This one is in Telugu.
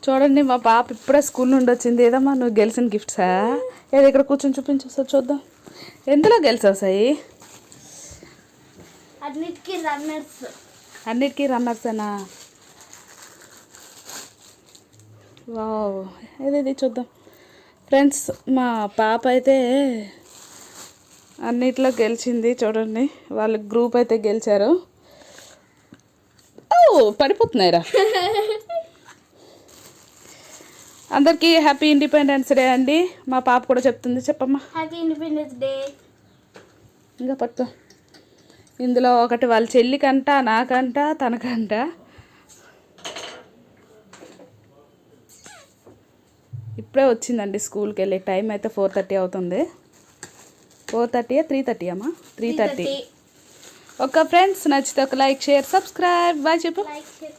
చూడండి మా పాప ఇప్పుడే స్కూల్ నుండి వచ్చింది. ఏదమ్మా నువ్వు గెలిచిన గిఫ్ట్సా? ఏది ఇక్కడ కూర్చొని చూపించు సార్ చూద్దాం. ఎందులో గెలిచావు సాయి? అన్నిటికీ రన్నర్సేనా? వావ్, ఏది చూద్దాం ఫ్రెండ్స్. మా పాప అయితే అన్నిట్లో గెలిచింది. చూడండి వాళ్ళ గ్రూప్ అయితే గెలిచారు. ఓ పడిపోతున్నాయిరా. అందరికీ హ్యాపీ ఇండిపెండెన్స్ డే అండి. మా పాప కూడా చెప్తుంది. చెప్పమ్మా. Happy independence day. ఇంకా పట్టుకో. ఇందులో ఒకటి వాళ్ళ చెల్లికంట, నాకంట, తనకంట. ఇప్పుడే వచ్చిందండి స్కూల్కి వెళ్ళి. టైం అయితే 4:30 అవుతుంది. 4:30 3:30 అమ్మా? 3:30. ఓకే ఫ్రెండ్స్, నచ్చితే ఒక లైక్, షేర్, సబ్స్క్రైబ్. బాయ్ చెప్పు.